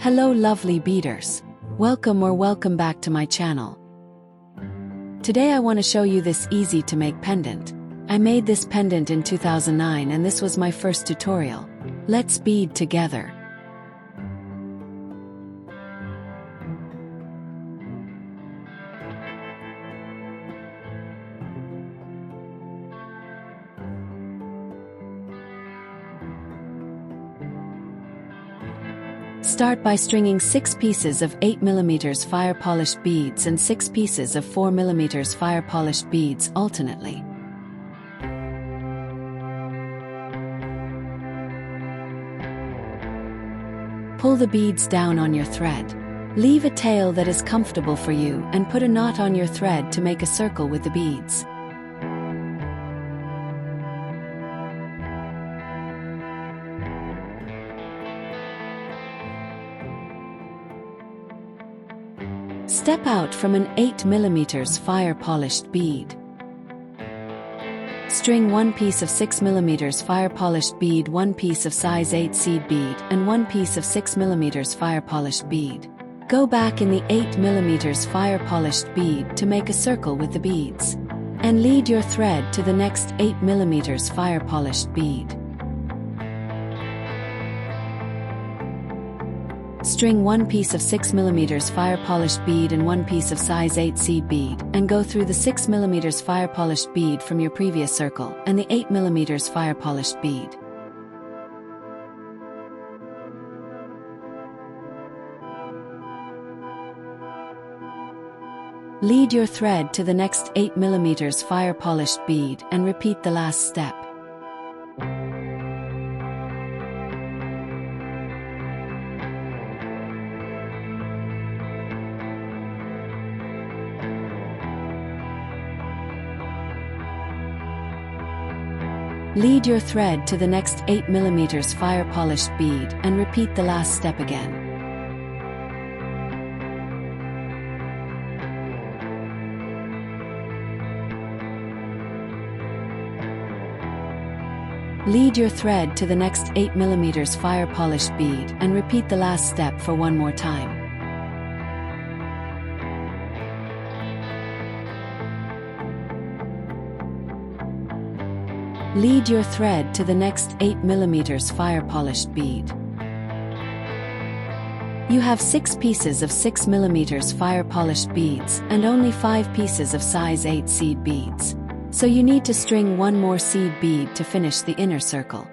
Hello lovely beaders. Welcome back to my channel. Today I want to show you this easy to make pendant. I made this pendant in 2009 and this was my first tutorial. Let's bead together. Start by stringing 6 pieces of 8mm fire polished beads and 6 pieces of 4mm fire polished beads alternately. Pull the beads down on your thread. Leave a tail that is comfortable for you and put a knot on your thread to make a circle with the beads. Step out from an 8mm fire polished bead. String 1 piece of 6mm fire polished bead, 1 piece of size 8 seed bead, and 1 piece of 6mm fire polished bead. Go back in the 8mm fire polished bead to make a circle with the beads. And lead your thread to the next 8mm fire polished bead. String 1 piece of 6mm fire polished bead and 1 piece of size 8 seed bead, and go through the 6mm fire polished bead from your previous circle and the 8mm fire polished bead. Lead your thread to the next 8mm fire polished bead and repeat the last step. Lead your thread to the next 8mm fire polished bead and repeat the last step again. Lead your thread to the next 8mm fire polished bead and repeat the last step for one more time. Lead your thread to the next 8mm fire polished bead. You have 6 pieces of 6mm fire polished beads and only 5 pieces of size 8 seed beads. So you need to string 1 more seed bead to finish the inner circle.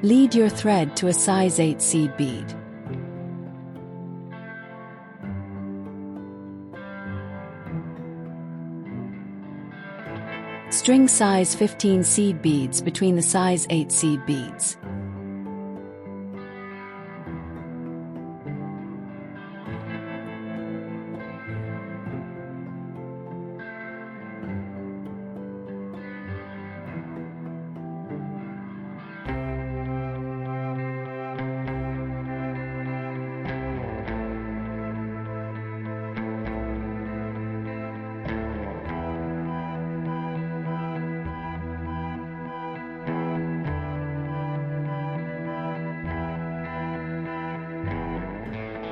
Lead your thread to a size 8 seed bead. String size 15 seed beads between the size 8 seed beads.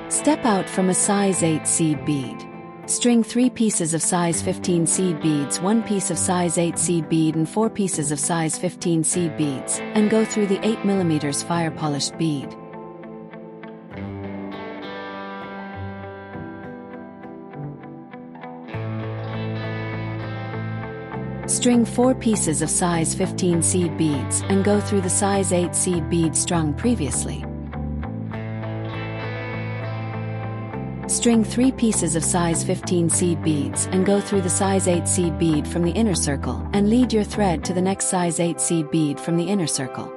Step out from a size 8 seed bead. String 3 pieces of size 15 seed beads, 1 piece of size 8 seed bead and 4 pieces of size 15 seed beads, and go through the 8mm fire polished bead. String 4 pieces of size 15 seed beads and go through the size 8 seed bead strung previously. String 3 pieces of size 15 seed beads and go through the size 8 seed bead from the inner circle and lead your thread to the next size 8 seed bead from the inner circle.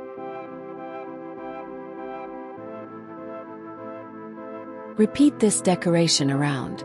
Repeat this decoration around.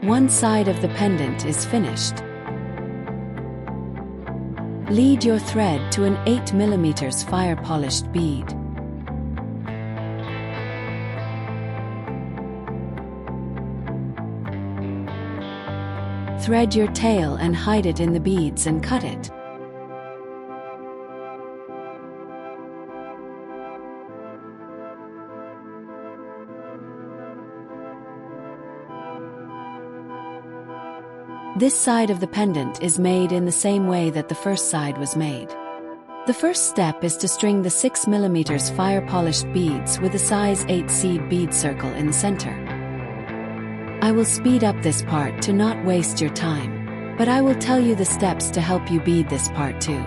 One side of the pendant is finished. Lead your thread to an 8 mm fire-polished bead. Thread your tail and hide it in the beads and cut it. This side of the pendant is made in the same way that the first side was made. The first step is to string the 6 mm fire-polished beads with a size 8 seed bead circle in the center. I will speed up this part to not waste your time, but I will tell you the steps to help you bead this part too.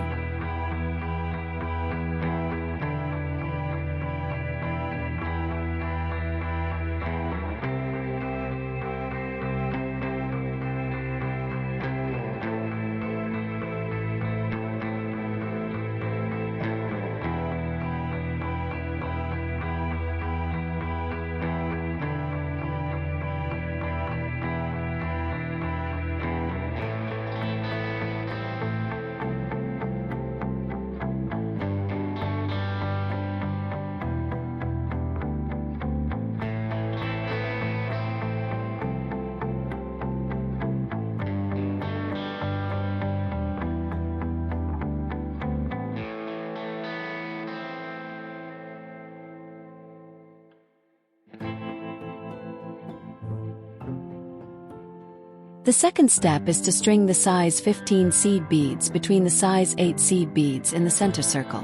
The second step is to string the size 15 seed beads between the size 8 seed beads in the center circle.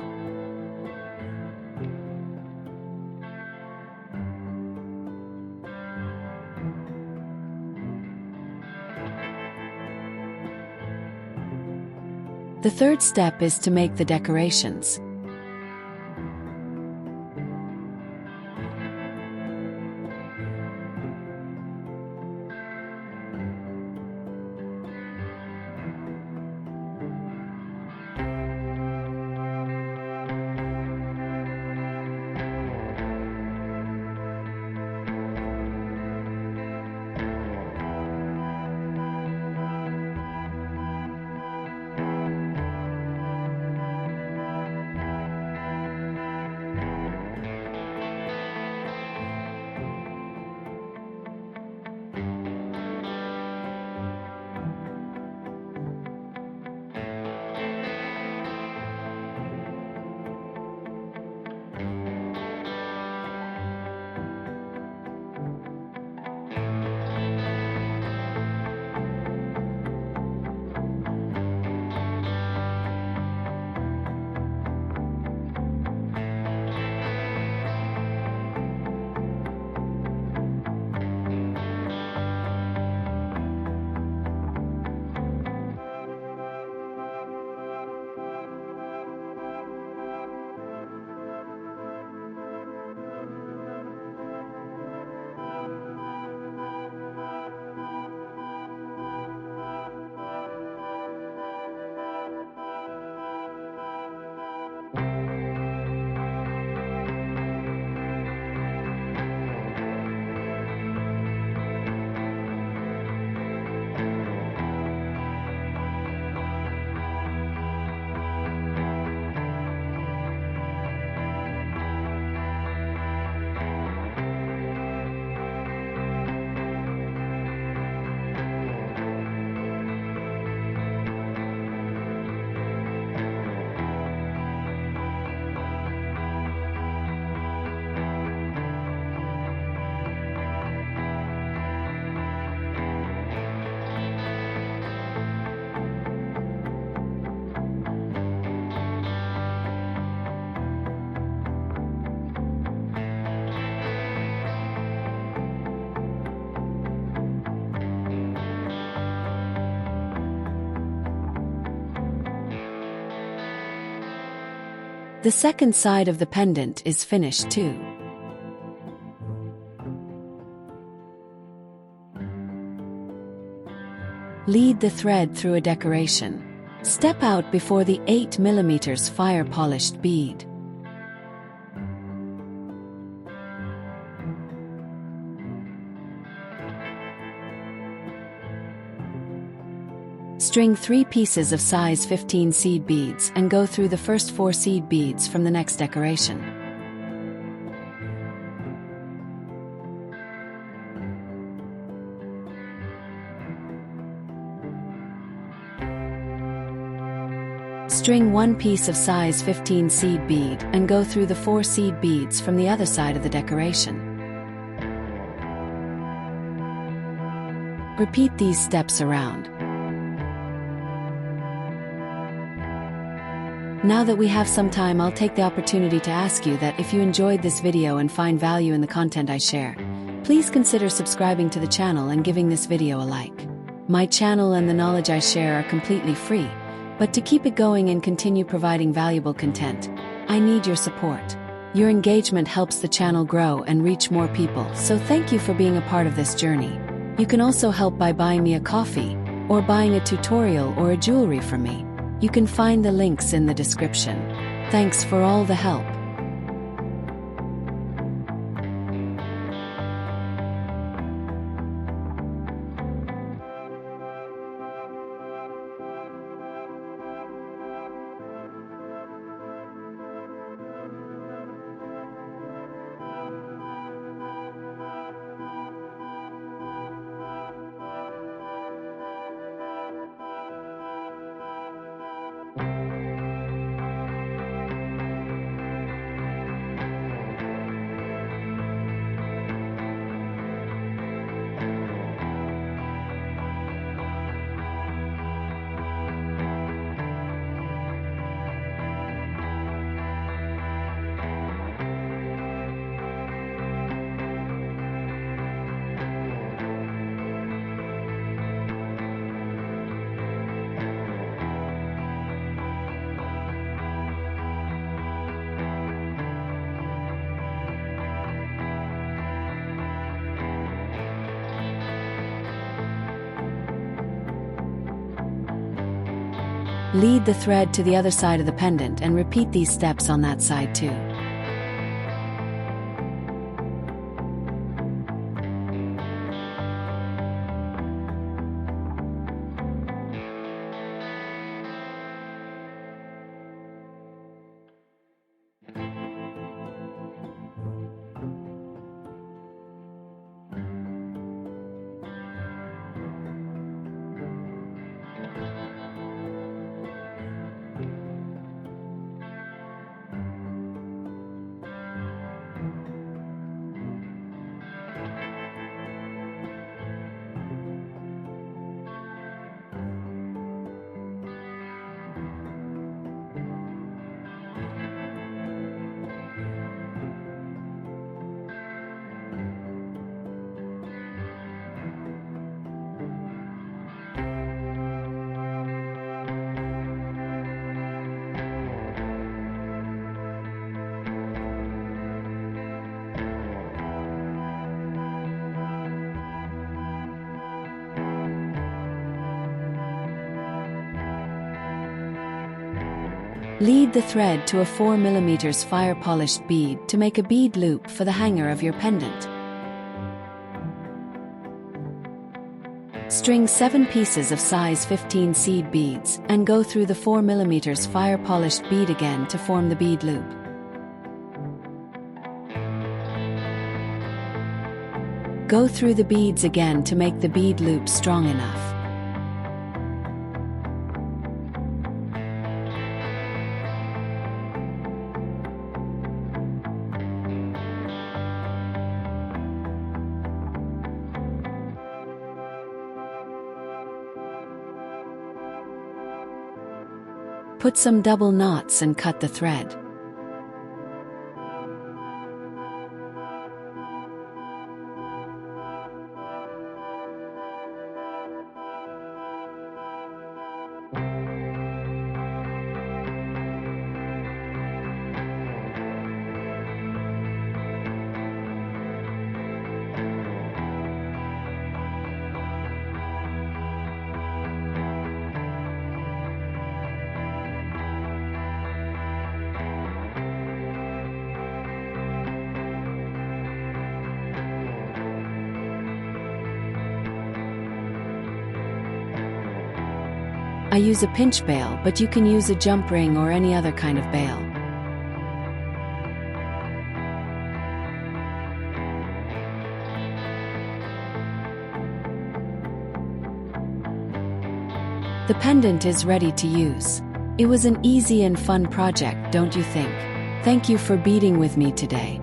The third step is to make the decorations. The second side of the pendant is finished too. Lead the thread through a decoration. Step out before the 8 mm fire-polished bead. String 3 pieces of size 15 seed beads and go through the first 4 seed beads from the next decoration. String 1 piece of size 15 seed bead and go through the 4 seed beads from the other side of the decoration. Repeat these steps around. Now that we have some time, I'll take the opportunity to ask you that if you enjoyed this video and find value in the content I share, please consider subscribing to the channel and giving this video a like. My channel and the knowledge I share are completely free, but to keep it going and continue providing valuable content, I need your support. Your engagement helps the channel grow and reach more people, so thank you for being a part of this journey. You can also help by buying me a coffee, or buying a tutorial or a jewelry from me. You can find the links in the description. Thanks for all the help. Lead the thread to the other side of the pendant and repeat these steps on that side too. Lead the thread to a 4 mm fire-polished bead to make a bead loop for the hanger of your pendant. String 7 pieces of size 15 seed beads and go through the 4 mm fire-polished bead again to form the bead loop. Go through the beads again to make the bead loop strong enough. Put some double knots and cut the thread. I use a pinch bail, but you can use a jump ring or any other kind of bail. The pendant is ready to use. It was an easy and fun project, don't you think? Thank you for beading with me today.